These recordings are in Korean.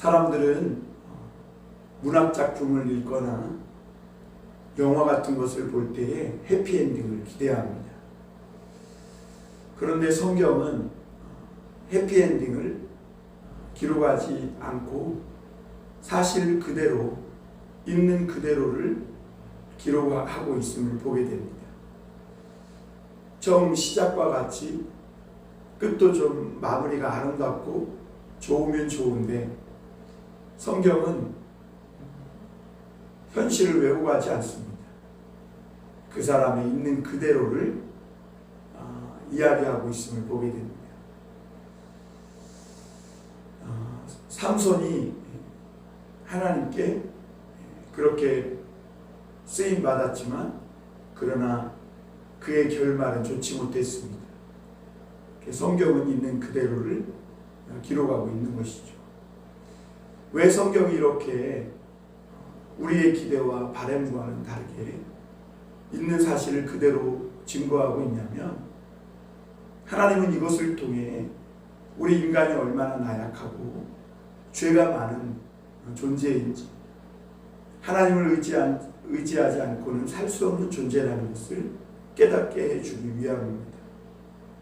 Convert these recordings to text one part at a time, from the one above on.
사람들은 문학작품을 읽거나 영화 같은 것을 볼 때에 해피엔딩을 기대합니다. 그런데 성경은 해피엔딩을 기록하지 않고 사실 그대로 있는 그대로를 기록하고 있음을 보게 됩니다. 처음 시작과 같이 끝도 좀 마무리가 아름답고 좋으면 좋은데 성경은 현실을 왜곡하지 않습니다. 그 사람의 있는 그대로를 이야기하고 있음을 보게 됩니다. 삼손이 하나님께 그렇게 쓰임받았지만 그러나 그의 결말은 좋지 못했습니다. 성경은 있는 그대로를 기록하고 있는 것이죠. 왜 성경이 이렇게 우리의 기대와 바람과는 다르게 있는 사실을 그대로 증거하고 있냐면 하나님은 이것을 통해 우리 인간이 얼마나 나약하고 죄가 많은 존재인지 하나님을 의지하지 않고는 살 수 없는 존재라는 것을 깨닫게 해주기 위함입니다.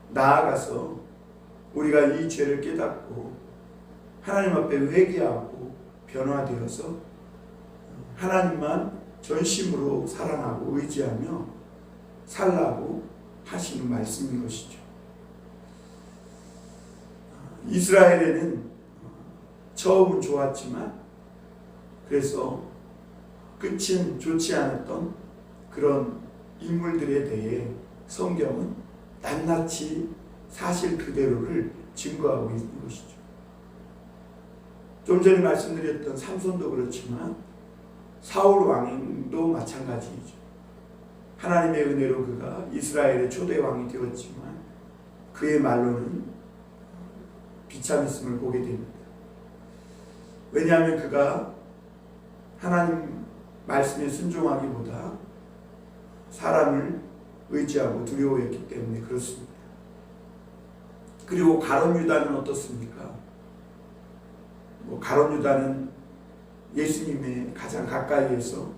나아가서 우리가 이 죄를 깨닫고 하나님 앞에 회개하고 변화되어서 하나님만 전심으로 사랑하고 의지하며 살라고 하시는 말씀인 것이죠. 이스라엘에는 처음은 좋았지만 그래서 끝은 좋지 않았던 그런 인물들에 대해 성경은 낱낱이 사실 그대로를 증거하고 있는 것이죠. 좀 전에 말씀드렸던 삼손도 그렇지만 사울 왕도 마찬가지이죠. 하나님의 은혜로 그가 이스라엘의 초대 왕이 되었지만 그의 말로는 비참했음을 보게 됩니다. 왜냐하면 그가 하나님 말씀에 순종하기보다 사람을 의지하고 두려워했기 때문에 그렇습니다. 그리고 가룟 유다는 어떻습니까? 가룟 유다는 예수님의 가장 가까이에서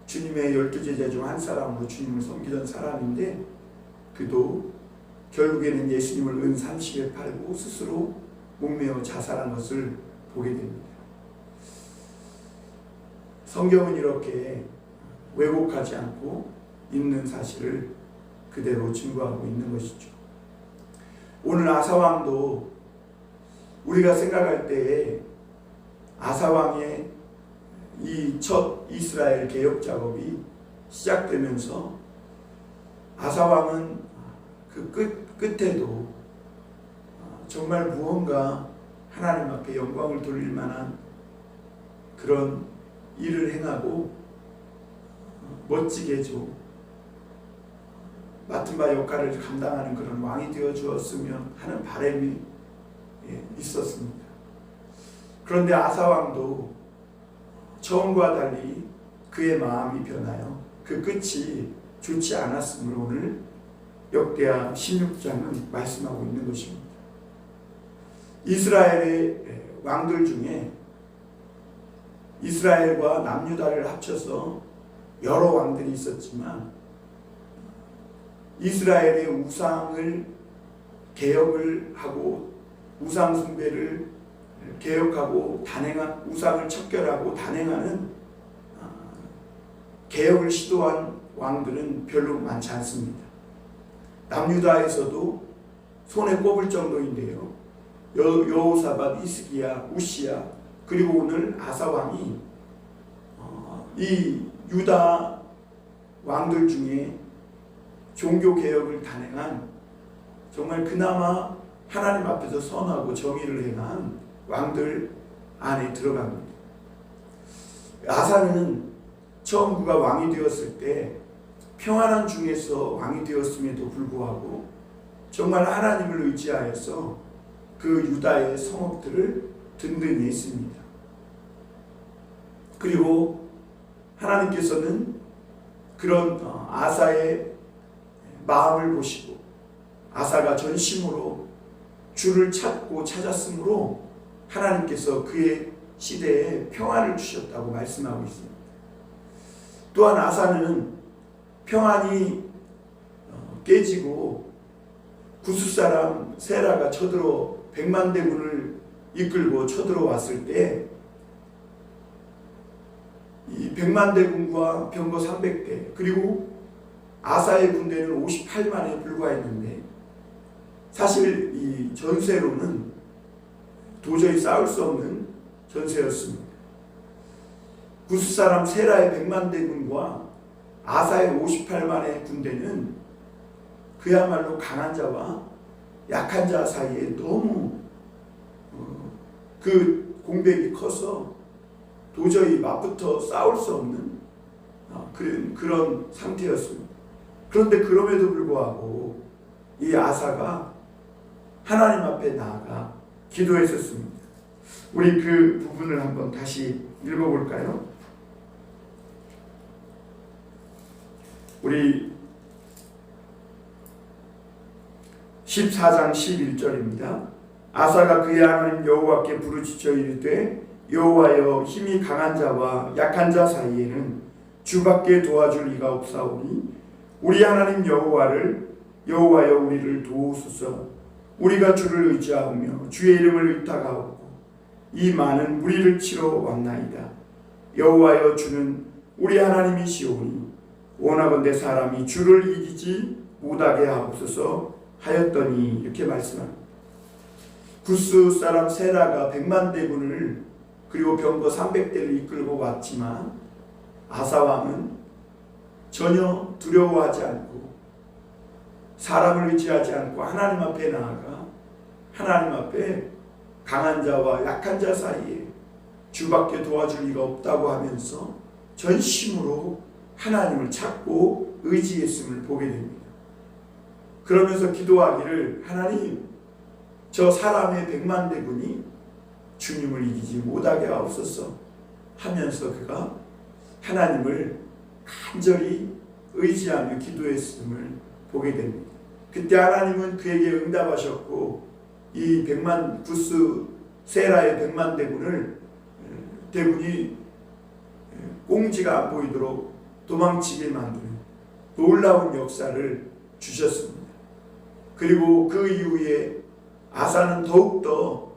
주님의 12제자 중 한 사람으로 주님을 섬기던 사람인데 그도 결국에는 예수님을 은 30에 팔고 스스로 목매어 자살한 것을 보게 됩니다. 성경은 이렇게 왜곡하지 않고 있는 사실을 그대로 증거하고 있는 것이죠. 오늘 아사왕도 우리가 생각할 때에 아사왕의 이 첫 이스라엘 개혁 작업이 시작되면서 아사왕은 그 끝에도 정말 무언가 하나님 앞에 영광을 돌릴 만한 그런 일을 행하고 멋지게 맡은 바 역할을 감당하는 그런 왕이 되어 주었으면 하는 바람이 있었습니다. 그런데 아사왕도 처음과 달리 그의 마음이 변하여 그 끝이 좋지 않았으므로 오늘 역대하 16장은 말씀하고 있는 것입니다. 이스라엘의 왕들 중에 이스라엘과 남유다를 합쳐서 여러 왕들이 있었지만 이스라엘의 우상을 개혁을 하고 우상 숭배를 개혁하고 우상을 척결하고 단행하는 개혁을 시도한 왕들은 별로 많지 않습니다. 남유다에서도 손에 꼽을 정도인데요. 여호사밧, 히스기야, 우시야 그리고 오늘 아사왕이 이 유다 왕들 중에 종교개혁을 단행한 정말 그나마 하나님 앞에서 선하고 정의를 행한 왕들 안에 들어갑니다. 아사는 처음 그가 왕이 되었을 때 평안한 중에서 왕이 되었음에도 불구하고 정말 하나님을 의지하여서 그 유다의 성읍들을 든든히 했습니다. 그리고 하나님께서는 그런 아사의 마음을 보시고 아사가 전심으로 주를 찾고 찾았으므로 하나님께서 그의 시대에 평안을 주셨다고 말씀하고 있습니다. 또한 아사는 평안이 깨지고 구스 사람 세라가 쳐들어 100만 대군을 이끌고 쳐들어왔을 때 이 100만 대군과 병거 300대 그리고 아사의 군대는 58만에 불과했는데 사실 이 전세로는 도저히 싸울 수 없는 전세였습니다. 구스 사람 세라의 100만 대군과 아사의 58만의 군대는 그야말로 강한 자와 약한 자 사이에 너무 그 공백이 커서 도저히 맞붙어 싸울 수 없는 그런 상태였습니다. 그런데 그럼에도 불구하고 이 아사가 하나님 앞에 나아가 기도했었습니다. 우리 그 부분을 한번 다시 읽어볼까요? 우리 14장 11절입니다. 아사가 그의 하나님 여호와께 부르짖어 이르되 여호와여 힘이 강한 자와 약한 자 사이에는 주밖에 도와줄 이가 없사오니 우리 하나님 여호와여 우리를 도우소서. 우리가 주를 의지하며 주의 이름을 의탁하옵고 이 많은 무리를 치러 왔나이다. 여호와여 주는 우리 하나님이시오니 원하건대 사람이 주를 이기지 못하게 하옵소서 하였더니 이렇게 말씀합니다. 구스 사람 세라가 100만 대군을 그리고 병거 300대를 이끌고 왔지만 아사 왕은 전혀 두려워하지 않고 사람을 의지하지 않고 하나님 앞에 나아가 하나님 앞에 강한 자와 약한 자 사이에 주밖에 도와줄 이가 없다고 하면서 전심으로 하나님을 찾고 의지했음을 보게 됩니다. 그러면서 기도하기를 하나님 저 사람의 100만 대군이 주님을 이기지 못하게 하옵소서 하면서 그가 하나님을 간절히 의지하며 기도했음을 보게 됩니다. 그때 하나님은 그에게 응답하셨고 이 100만 구스 세라의 100만 대군이 꽁지가 안 보이도록 도망치게 만드는 놀라운 역사를 주셨습니다. 그리고 그 이후에 아사는 더욱더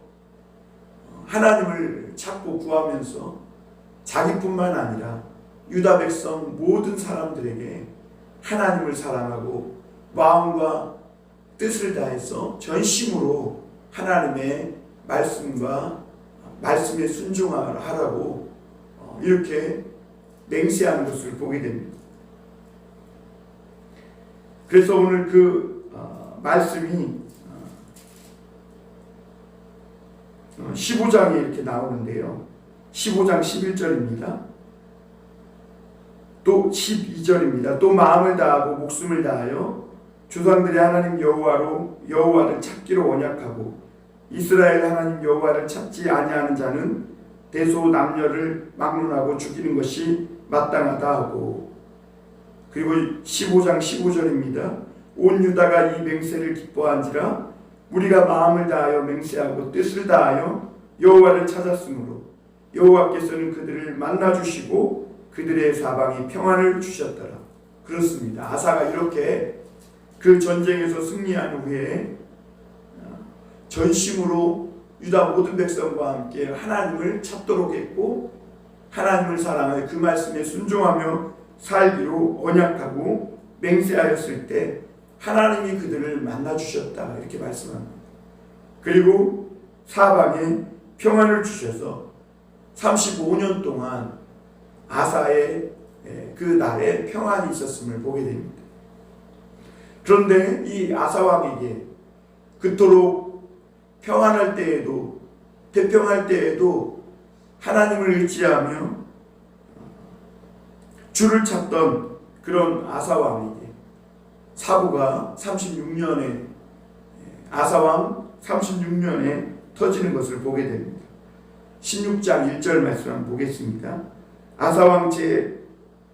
하나님을 찾고 구하면서 자기뿐만 아니라 유다 백성 모든 사람들에게 하나님을 사랑하고 마음과 뜻을 다해서 전심으로 하나님의 말씀과 말씀에 순종하라고 이렇게 맹세하는 것을 보게 됩니다. 그래서 오늘 그 말씀이 15장에 이렇게 나오는데요. 15장 11절입니다. 또 12절입니다. 또 마음을 다하고 목숨을 다하여 조상들의 하나님 여호와를 찾기로 언약하고 이스라엘 하나님 여호와를 찾지 아니하는 자는 대소 남녀를 막론하고 죽이는 것이 마땅하다 하고, 그리고 15장 15절입니다. 온 유다가 이 맹세를 기뻐한지라 우리가 마음을 다하여 맹세하고 뜻을 다하여 여호와를 찾았으므로 여호와께서는 그들을 만나주시고 그들의 사방에 평안을 주셨더라. 그렇습니다. 아사가 이렇게 그 전쟁에서 승리한 후에 전심으로 유다 모든 백성과 함께 하나님을 찾도록 했고 하나님을 사랑하여 그 말씀에 순종하며 살기로 언약하고 맹세하였을 때 하나님이 그들을 만나주셨다 이렇게 말씀합니다. 그리고 사방에 평안을 주셔서 35년 동안 아사의 그 날에 평안이 있었음을 보게 됩니다. 그런데 이 아사 왕에게 그토록 평안할 때에도 태평할 때에도 하나님을 의지하며 주를 찾던 그런 아사 왕에게 사고가 36년에 아사왕 36년에 터지는 것을 보게 됩니다. 16장 1절 말씀 한번 보겠습니다. 아사왕 제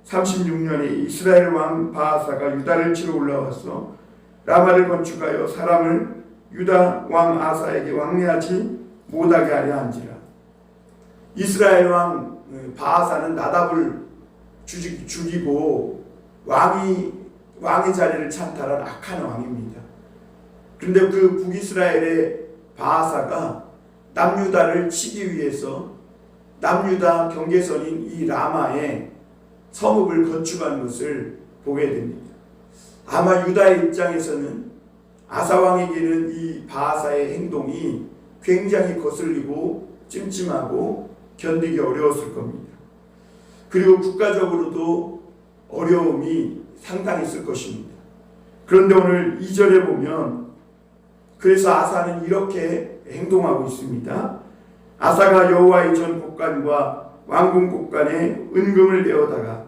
36년에 이스라엘 왕 바하사가 유다를 치러 올라와서 라마를 건축하여 사람을 유다 왕 아사에게 왕래하지 못하게 하려 한지라. 이스라엘 왕 바하사는 나답을 죽이고 왕의 자리를 찬탈한 악한 왕입니다. 그런데 그 북이스라엘의 바하사가 남유다를 치기 위해서 남유다 경계선인 이 라마에 성읍을 건축한 것을 보게 됩니다. 아마 유다의 입장에서는 아사 왕에게는 이 바하사의 행동이 굉장히 거슬리고 찜찜하고 견디기 어려웠을 겁니다. 그리고 국가적으로도 어려움이 상당했을 것입니다. 그런데 오늘 2절에 보면 그래서 아사는 이렇게 행동하고 있습니다. 아사가 여호와의 전 곳간과 왕궁 곳간에 은금을 내어다가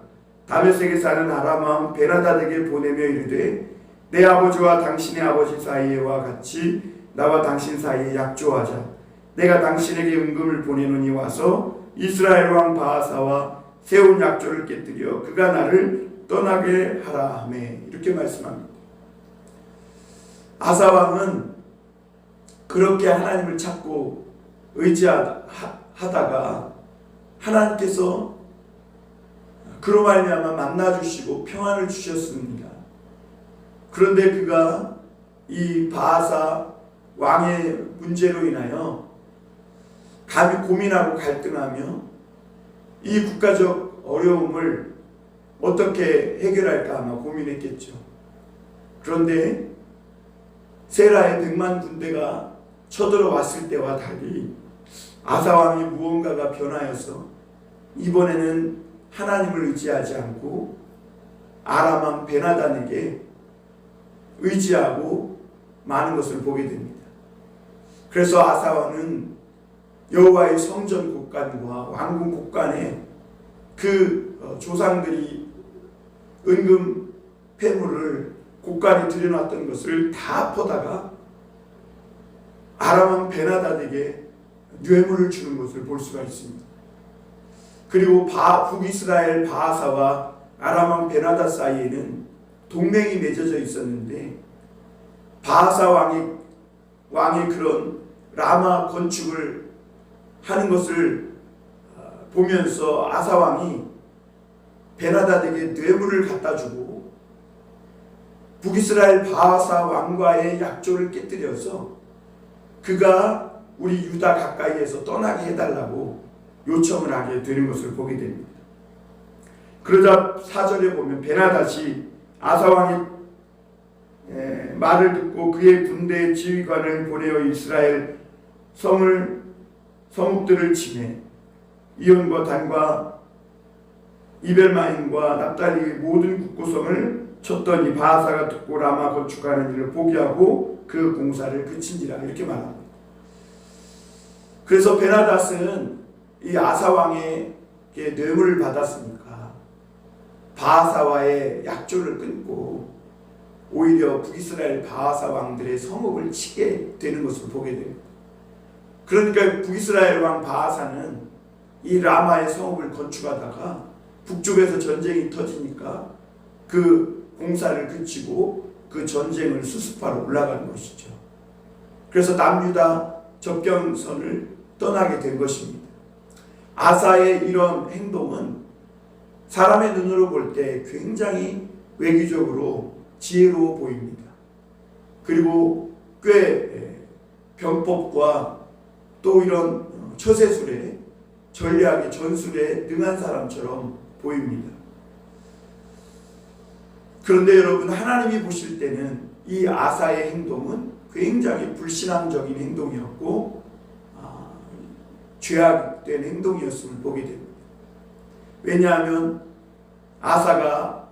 다메섹에 사는 아람 왕 베나다드에게 보내며 이르되 내 아버지와 당신의 아버지 사이와 같이 나와 당신 사이에 약조하자. 내가 당신에게 은금을 보내노니 와서 이스라엘 왕 바하사와 세운 약조를 깨뜨려 그가 나를 떠나게 하라 하매 이렇게 말씀합니다. 아사 왕은 그렇게 하나님을 찾고 의지하다가 하나님께서 그로 말미암아 만나주시고 평안을 주셨습니다. 그런데 그가 이 바하사 왕의 문제로 인하여 감히 고민하고 갈등하며 이 국가적 어려움을 어떻게 해결할까 아마 고민했겠죠. 그런데 세라의 100만 군대가 쳐들어왔을 때와 달리 아사왕이 무언가가 변하여서 이번에는 하나님을 의지하지 않고 아람 왕 베나단에게 의지하고 많은 것을 보게 됩니다. 그래서 아사왕은 여호와의 성전 곳간과 왕궁 곳간에 그 조상들이 은금 폐물을 곳간에 들여놨던 것을 다 퍼다가 아람 왕 베나단에게 뇌물을 주는 것을 볼 수가 있습니다. 그리고 북이스라엘 바하사와 아람 왕 베나다 사이에는 동맹이 맺어져 있었는데 바하사 왕의 그런 라마 건축을 하는 것을 보면서 아사 왕이 베나다에게 뇌물을 갖다 주고 북이스라엘 바하사 왕과의 약조를 깨뜨려서 그가 우리 유다 가까이에서 떠나게 해달라고 요청을 하게 되는 것을 보게 됩니다. 그러자 4절에 보면 베나다시 아사 왕의 말을 듣고 그의 군대의 지휘관을 보내어 이스라엘 성읍들을 치매 이온과 단과 이벨마임과 납달리 모든 국고성을 쳤더니 바하사가 듣고 라마 건축하는 일을 포기하고 그 공사를 그친지라 이렇게 말합니다. 그래서 베나닷은 이 아사 왕에게 뇌물을 받았으니까 바하사와의 약조를 끊고 오히려 북이스라엘 바하사 왕들의 성읍을 치게 되는 것을 보게 됩니다. 그러니까 북이스라엘 왕 바하사는 이 라마의 성읍을 건축하다가 북쪽에서 전쟁이 터지니까 그 공사를 그치고 그 전쟁을 수습하러 올라가는 것이죠. 그래서 남유다 접경선을 떠나게 된 것입니다. 아사의 이런 행동은 사람의 눈으로 볼 때 굉장히 외교적으로 지혜로워 보입니다. 그리고 꽤 병법과 또 이런 처세술에 전략에 전술에 능한 사람처럼 보입니다. 그런데 여러분 하나님이 보실 때는 이 아사의 행동은 굉장히 불신앙적인 행동이었고 죄악된 행동이었음을 보게 됩니다. 왜냐하면 아사가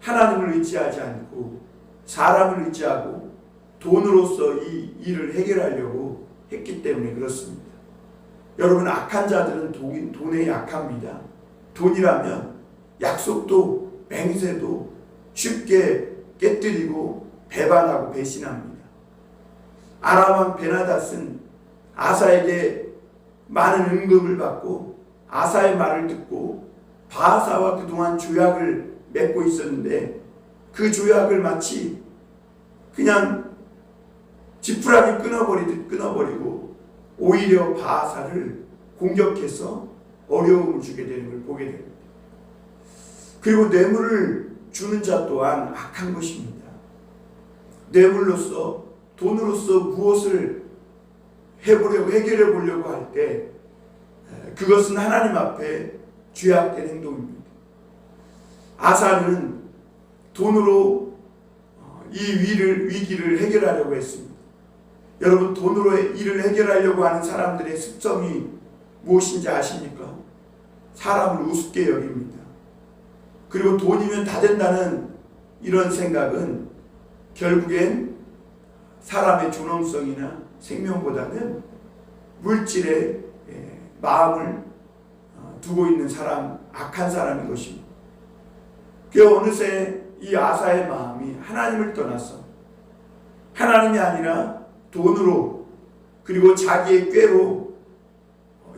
하나님을 의지하지 않고 사람을 의지하고 돈으로서 이 일을 해결하려고 했기 때문에 그렇습니다. 여러분 악한 자들은 돈에 약합니다. 돈이라면 약속도 맹세도 쉽게 깨뜨리고 배반하고 배신합니다. 아람 왕 베나닷은 아사에게 많은 은금을 받고 아사의 말을 듣고 바하사와 그동안 조약을 맺고 있었는데 그 조약을 마치 그냥 지푸라기 끊어버리듯 끊어버리고 오히려 바하사를 공격해서 어려움을 주게 되는 걸 보게 됩니다. 그리고 뇌물을 주는 자 또한 악한 것입니다. 뇌물로서 돈으로서 무엇을 해결해 보려고 할 때 그것은 하나님 앞에 죄악된 행동입니다. 아사는 돈으로 이 위기를 해결하려고 했습니다. 여러분, 돈으로 일을 해결하려고 하는 사람들의 습성이 무엇인지 아십니까? 사람을 우습게 여깁니다. 그리고 돈이면 다 된다는 이런 생각은 결국엔 사람의 존엄성이나 생명보다는 물질에 마음을 두고 있는 사람, 악한 사람인 것입니다. 그 어느새 이 아사의 마음이 하나님을 떠나서 하나님이 아니라 돈으로 그리고 자기의 꾀로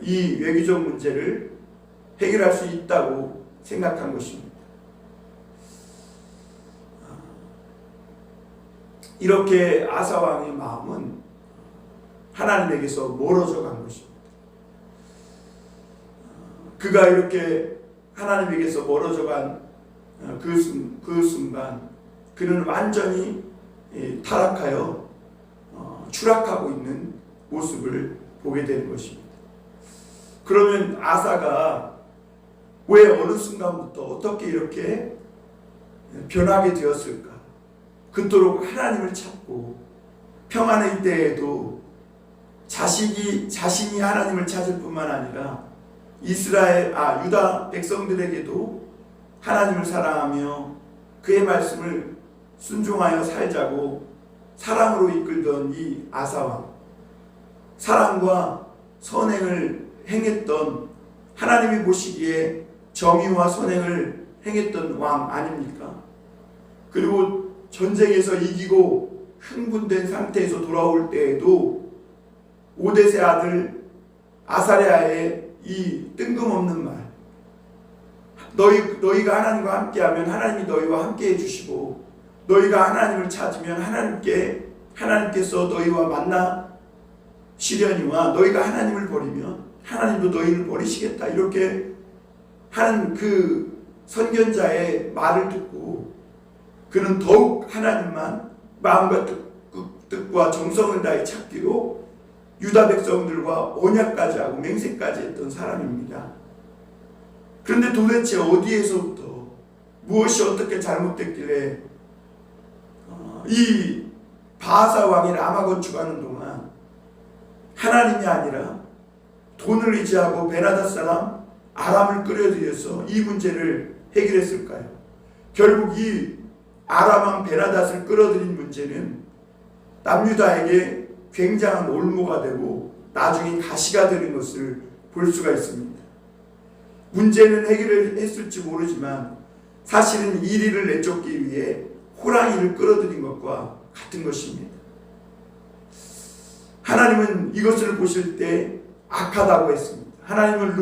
이 외교적 문제를 해결할 수 있다고 생각한 것입니다. 이렇게 아사 왕의 마음은 하나님에게서 멀어져 간 것입니다. 그가 이렇게 하나님에게서 멀어져 간 그 순간 그는 완전히 타락하여 추락하고 있는 모습을 보게 되는 것입니다. 그러면 아사가 왜 어느 순간부터 어떻게 이렇게 변하게 되었을까? 그토록 하나님을 찾고 평안의 때에도 자신이 하나님을 찾을 뿐만 아니라 유다 백성들에게도 하나님을 사랑하며 그의 말씀을 순종하여 살자고 사랑으로 이끌던 이 아사왕, 사랑과 선행을 행했던, 하나님이 보시기에 정의와 선행을 행했던 왕 아닙니까? 그리고 전쟁에서 이기고 흥분된 상태에서 돌아올 때에도 오뎃의 아들 아사랴의 이 뜬금없는 말, 너희가 하나님과 함께하면 하나님이 너희와 함께해 주시고 너희가 하나님을 찾으면 하나님께서 너희와 만나시려니와 너희가 하나님을 버리면 하나님도 너희를 버리시겠다, 이렇게 하는 그 선견자의 말을 듣고 그는 더욱 하나님만 마음과 뜻과 정성을 다해 찾기로 유다 백성들과 언약까지 하고 맹세까지 했던 사람입니다. 그런데 도대체 어디에서부터 무엇이 어떻게 잘못됐길래 이 바하사 왕이 라마 건축하는 동안 하나님이 아니라 돈을 의지하고 베나닷 사람 아람을 끌어들여서 이 문제를 해결했을까요? 결국 이 아람왕 베나닷을 끌어들인 문제는 남유다에게 굉장한 올무가 되고 나중에 가시가 되는 것을 볼 수가 있습니다. 문제는 해결을 했을지 모르지만 사실은 이리를 내쫓기 위해 호랑이를 끌어들인 것과 같은 것입니다. 하나님은 이것을 보실 때 악하다고 했습니다. 하나님은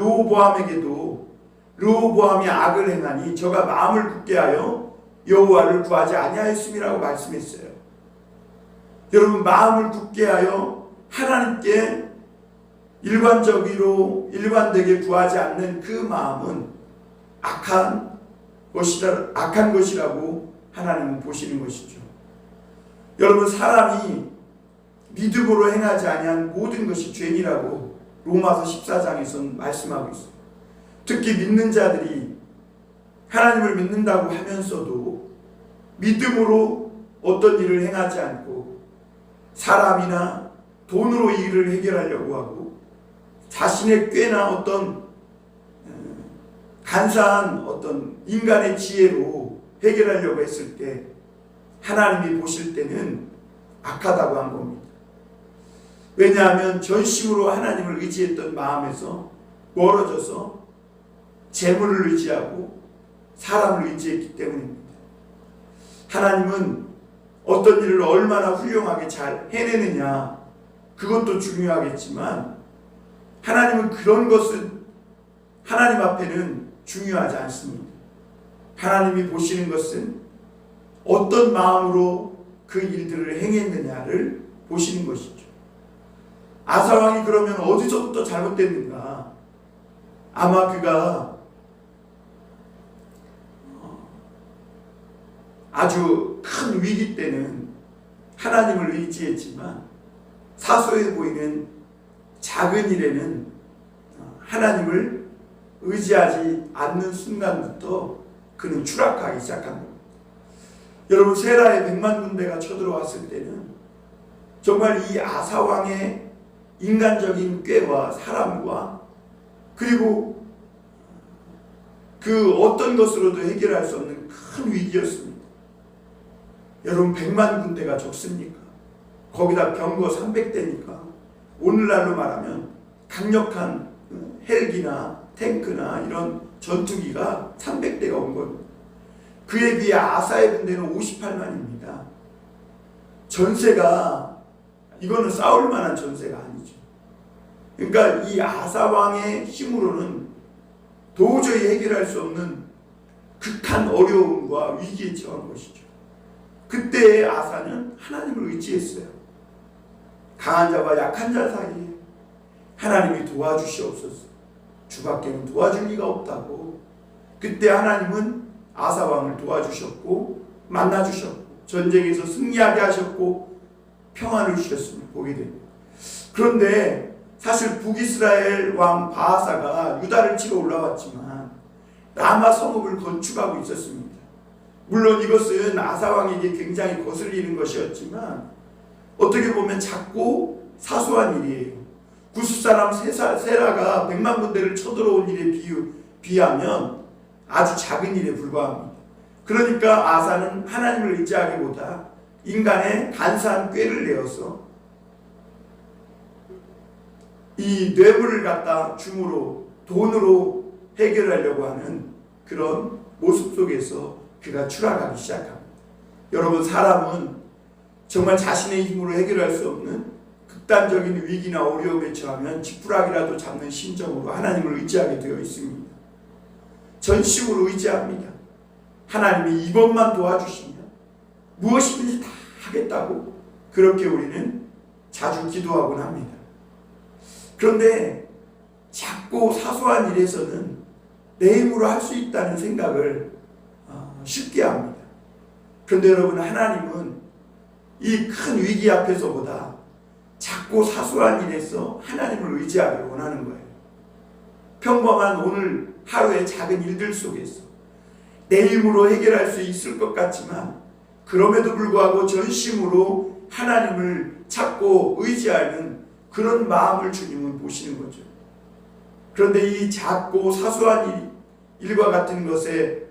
르호보암이 악을 행하니 저가 마음을 굳게 하여 여호와를 구하지 아니하였음이라고 말씀했어요. 여러분, 마음을 굳게 하여 하나님께 일관되게 구하지 않는 그 마음은 악한 것이라고 하나님은 보시는 것이죠. 여러분, 사람이 믿음으로 행하지 아니한 모든 것이 죄니라고 로마서 14장에서 말씀하고 있어요. 특히 믿는 자들이 하나님을 믿는다고 하면서도 믿음으로 어떤 일을 행하지 않고 사람이나 돈으로 일을 해결하려고 하고 자신의 꾀나 어떤 간사한 어떤 인간의 지혜로 해결하려고 했을 때 하나님이 보실 때는 악하다고 한 겁니다. 왜냐하면 전심으로 하나님을 의지했던 마음에서 멀어져서 재물을 의지하고 사람을 의지했기 때문입니다. 하나님은 어떤 일을 얼마나 훌륭하게 잘 해내느냐, 그것도 중요하겠지만 하나님은 그런 것은 하나님 앞에는 중요하지 않습니다. 하나님이 보시는 것은 어떤 마음으로 그 일들을 행했느냐를 보시는 것이죠. 아사 왕이 그러면 어디서부터 잘못됐는가? 아마 그가 아주 큰 위기 때는 하나님을 의지했지만 사소해 보이는 작은 일에는 하나님을 의지하지 않는 순간부터 그는 추락하기 시작한 겁니다. 여러분, 세라의 100만 군대가 쳐들어왔을 때는 정말 이 아사 왕의 인간적인 꾀와 사람과 그리고 그 어떤 것으로도 해결할 수 없는 큰 위기였습니다. 여러분, 100만 군대가 적습니까? 거기다 병거 300대니까 오늘날로 말하면 강력한 헬기나 탱크나 이런 전투기가 300대가 온 겁니다. 그에 비해 아사의 군대는 58만입니다. 전세가 이거는 싸울 만한 전세가 아니죠. 그러니까 이 아사 왕의 힘으로는 도저히 해결할 수 없는 극한 어려움과 위기에 처한 것이죠. 그때 아사는 하나님을 의지했어요. 강한 자와 약한 자 사이에 하나님이 도와주시옵소서. 주밖에는 도와줄 리가 없다고. 그때 하나님은 아사 왕을 도와주셨고 만나주셨고 전쟁에서 승리하게 하셨고 평안을 주셨음을 보게 됩니다. 그런데 사실 북이스라엘 왕 바하사가 유다를 치러 올라왔지만 라마 성읍을 건축하고 있었습니다. 물론 이것은 아사 왕에게 굉장히 거슬리는 것이었지만 어떻게 보면 작고 사소한 일이에요. 구스사람 세라가 100만 군대를 쳐들어온 일에 비하면 아주 작은 일에 불과합니다. 그러니까 아사는 하나님을 의지하기보다 인간의 간사한 꾀를 내어서 이 뇌물을 갖다 줌으로 돈으로 해결하려고 하는 그런 모습 속에서 그가 추락하기 시작합니다. 여러분, 사람은 정말 자신의 힘으로 해결할 수 없는 극단적인 위기나 어려움에 처하면 지푸라기라도 잡는 심정으로 하나님을 의지하게 되어 있습니다. 전심으로 의지합니다. 하나님이 이것만 도와주시면 무엇이든지 다 하겠다고 그렇게 우리는 자주 기도하곤 합니다. 그런데 작고 사소한 일에서는 내 힘으로 할 수 있다는 생각을 쉽게 합니다. 그런데 여러분, 하나님은 이 큰 위기 앞에서보다 작고 사소한 일에서 하나님을 의지하기를 원하는 거예요. 평범한 오늘 하루의 작은 일들 속에서 내 힘으로 해결할 수 있을 것 같지만 그럼에도 불구하고 전심으로 하나님을 찾고 의지하는 그런 마음을 주님은 보시는 거죠. 그런데 이 작고 사소한 일과 같은 것에서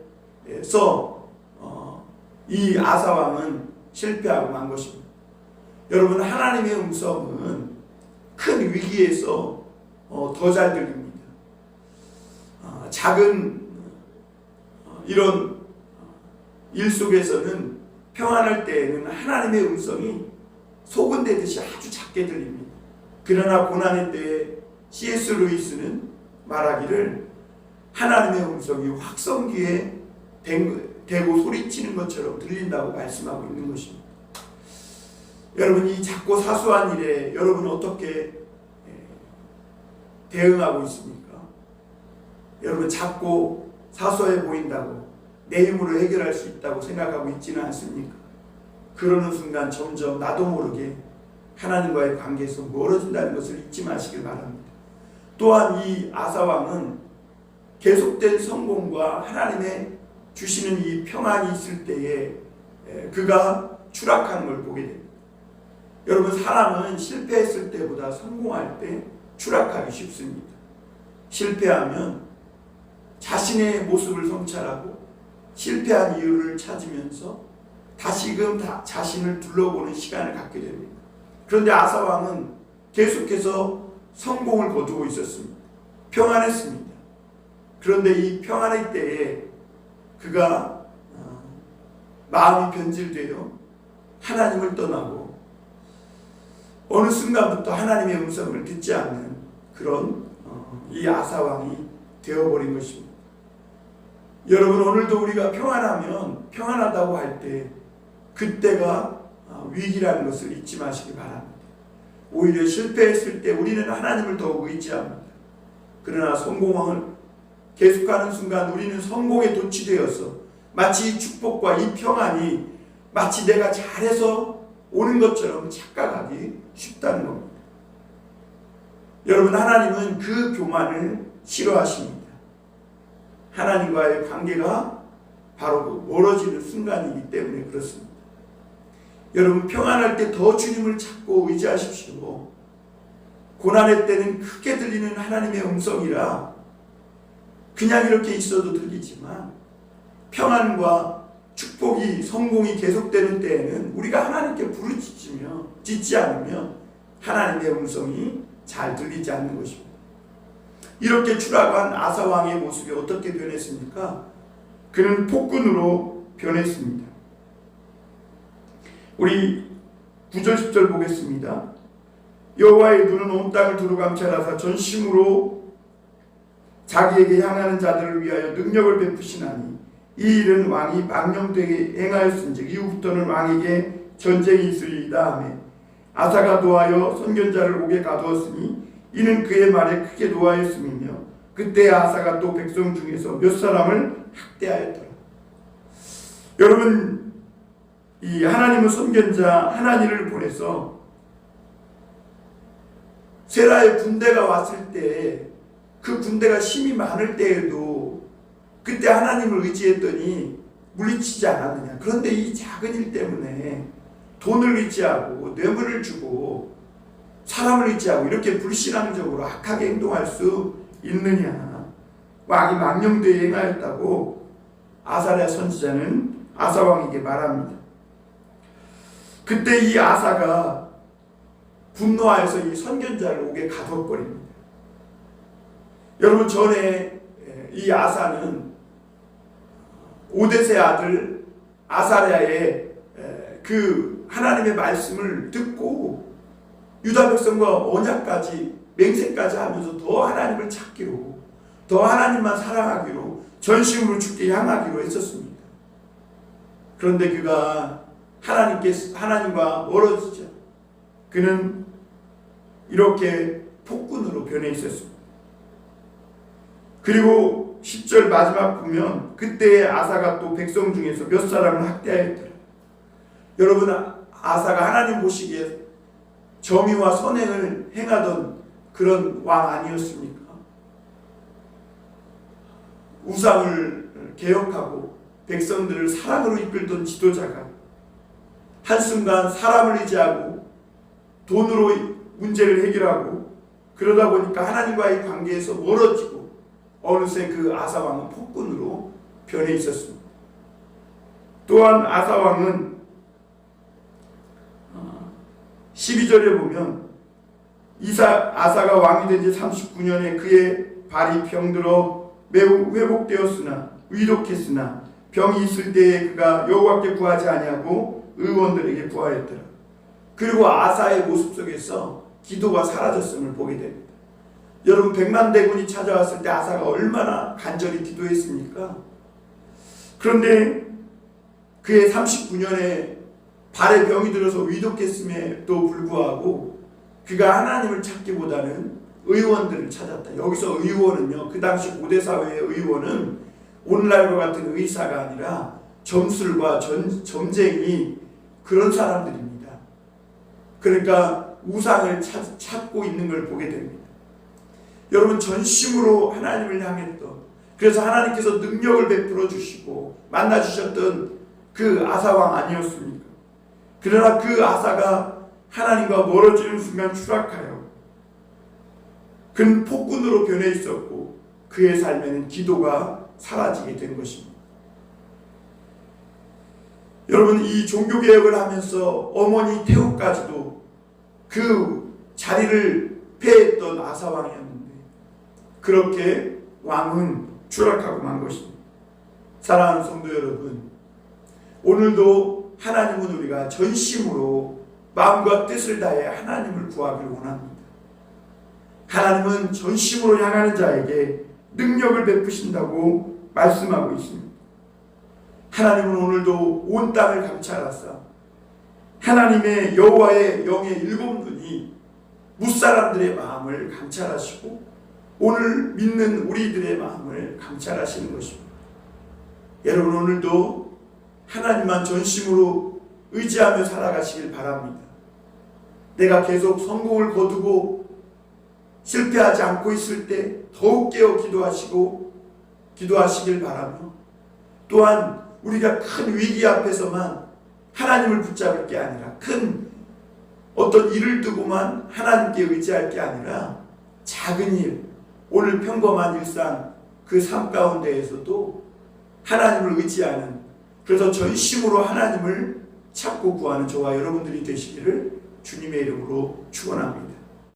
이 아사 왕은 실패하고 만 것입니다. 여러분, 하나님의 음성은 큰 위기에서 더 잘 들립니다. 작은 이런 일 속에서는 평안할 때에는 하나님의 음성이 소근대듯이 아주 작게 들립니다. 그러나 고난의 때에 C.S. 루이스는 말하기를 하나님의 음성이 확성기에 대고 소리치는 것처럼 들린다고 말씀하고 있는 것입니다. 여러분, 이 작고 사소한 일에 여러분 어떻게 대응하고 있습니까? 여러분, 작고 사소해 보인다고 내 힘으로 해결할 수 있다고 생각하고 있지는 않습니까? 그러는 순간 점점 나도 모르게 하나님과의 관계에서 멀어진다는 것을 잊지 마시길 바랍니다. 또한 이 아사 왕은 계속된 성공과 하나님의 주시는 이 평안이 있을 때에 그가 추락하는 걸 보게 됩니다. 여러분, 사람은 실패했을 때보다 성공할 때 추락하기 쉽습니다. 실패하면 자신의 모습을 성찰하고 실패한 이유를 찾으면서 다시금 자신을 둘러보는 시간을 갖게 됩니다. 그런데 아사 왕은 계속해서 성공을 거두고 있었습니다. 평안했습니다. 그런데 이 평안의 때에 그가 마음이 변질되어 하나님을 떠나고 어느 순간부터 하나님의 음성을 듣지 않는 그런 이 아사 왕이 되어버린 것입니다. 여러분, 오늘도 우리가 평안하면 평안하다고 할 때 그때가 위기라는 것을 잊지 마시기 바랍니다. 오히려 실패했을 때 우리는 하나님을 더욱 의지합니다. 그러나 성공을 계속하는 순간 우리는 성공에 도취되어서 마치 이 축복과 이 평안이 마치 내가 잘해서 오는 것처럼 착각하기 쉽다는 겁니다. 여러분, 하나님은 그 교만을 싫어하십니다. 하나님과의 관계가 바로 멀어지는 순간이기 때문에 그렇습니다. 여러분, 평안할 때 더 주님을 찾고 의지하십시오. 고난의 때는 크게 들리는 하나님의 음성이라 그냥 이렇게 있어도 들리지만, 평안과 축복이, 성공이 계속되는 때에는 우리가 하나님께 부르짖지 않으면 하나님의 음성이 잘 들리지 않는 것입니다. 이렇게 추락한 아사 왕의 모습이 어떻게 변했습니까? 그는 폭군으로 변했습니다. 우리 9절 10절 보겠습니다. 여호와의 눈은 온 땅을 두루 감찰하사 전심으로 자기에게 향하는 자들을 위하여 능력을 베푸시나니 이 일은 왕이 망령되게 행하였은즉 이후부터는 왕에게 전쟁이 있으리이다 하매 아사가 노하여 선견자를 옥에 가두었으니 이는 그의 말에 크게 노하였음이며 그때 아사가 또 백성 중에서 몇 사람을 학대하였더라. 여러분, 이 하나님은 선견자 하나니를 보내서 세라의 군대가 왔을 때 그 군대가 힘이 많을 때에도 그때 하나님을 의지했더니 물리치지 않았느냐. 그런데 이 작은 일 때문에 돈을 의지하고 뇌물을 주고 사람을 의지하고 이렇게 불신앙적으로 악하게 행동할 수 있느냐. 왕이 망령되이 행하였다고 아사랴 선지자는 아사왕에게 말합니다. 그때 이 아사가 분노하여서 이 선견자를 옥에 가둬버립니다. 여러분, 전에 이 아사는 오데세 아들 아사랴의 그 하나님의 말씀을 듣고 유다 백성과 언약까지 맹세까지 하면서 더 하나님을 찾기로, 더 하나님만 사랑하기로, 전심으로 주께 향하기로 했었습니다. 그런데 그가 하나님과 멀어지죠. 그는 이렇게 폭군으로 변해 있었습니다. 그리고 10절 마지막 보면 그때의 아사가 또 백성 중에서 몇 사람을 학대하였더라. 여러분, 아사가 하나님 보시기에 정의와 선행을 행하던 그런 왕 아니었습니까? 우상을 개혁하고 백성들을 사랑으로 이끌던 지도자가 한순간 사람을 의지하고 돈으로 문제를 해결하고 그러다 보니까 하나님과의 관계에서 멀어지고 어느새 그 아사왕은 폭군으로 변해 있었습니다. 또한 아사왕은 12절에 보면 아사가 왕이 된 지 39년에 그의 발이 병들어 매우 회복되었으나 위독했으나 병이 있을 때에 그가 여호와께 구하지 아니하고 의원들에게 구하였더라. 그리고 아사의 모습 속에서 기도가 사라졌음을 보게 됩니다. 여러분, 100만 대군이 찾아왔을 때 아사가 얼마나 간절히 기도했습니까? 그런데 그의 39년에 발에 병이 들어서 위독했음에도 불구하고 그가 하나님을 찾기보다는 의원들을 찾았다. 여기서 의원은요, 그 당시 고대 사회의 의원은 오늘날과 같은 의사가 아니라 점술과 점쟁이 그런 사람들입니다. 그러니까 우상을 찾고 있는 걸 보게 됩니다. 여러분, 전심으로 하나님을 향했던, 그래서 하나님께서 능력을 베풀어 주시고 만나 주셨던 그 아사왕 아니었습니까? 그러나 그 아사가 하나님과 멀어지는 순간 추락하여 그는 폭군으로 변해 있었고 그의 삶에는 기도가 사라지게 된 것입니다. 여러분, 이 종교개혁을 하면서 어머니 태후까지도 그 자리를 패했던 아사왕이었는데 그렇게 왕은 추락하고 만 것입니다. 사랑하는 성도 여러분, 오늘도 하나님은 우리가 전심으로 마음과 뜻을 다해 하나님을 구하기를 원합니다. 하나님은 전심으로 향하는 자에게 능력을 베푸신다고 말씀하고 있습니다. 하나님은 오늘도 온 땅을 감찰하사 하나님의 여호와의 영의 일곱 눈이 무사람들의 마음을 감찰하시고 오늘 믿는 우리들의 마음을 감찰하시는 것입니다. 여러분, 오늘도 하나님만 전심으로 의지하며 살아가시길 바랍니다. 내가 계속 성공을 거두고 실패하지 않고 있을 때 더욱 깨어 기도하시길 바라며, 또한 우리가 큰 위기 앞에서만 하나님을 붙잡을 게 아니라, 큰 어떤 일을 두고만 하나님께 의지할 게 아니라 작은 일, 오늘 평범한 일상 그 삶 가운데에서도 하나님을 의지하는, 그래서 전심으로 하나님을 찾고 구하는 저와 여러분들이 되시기를 주님의 이름으로 축원합니다.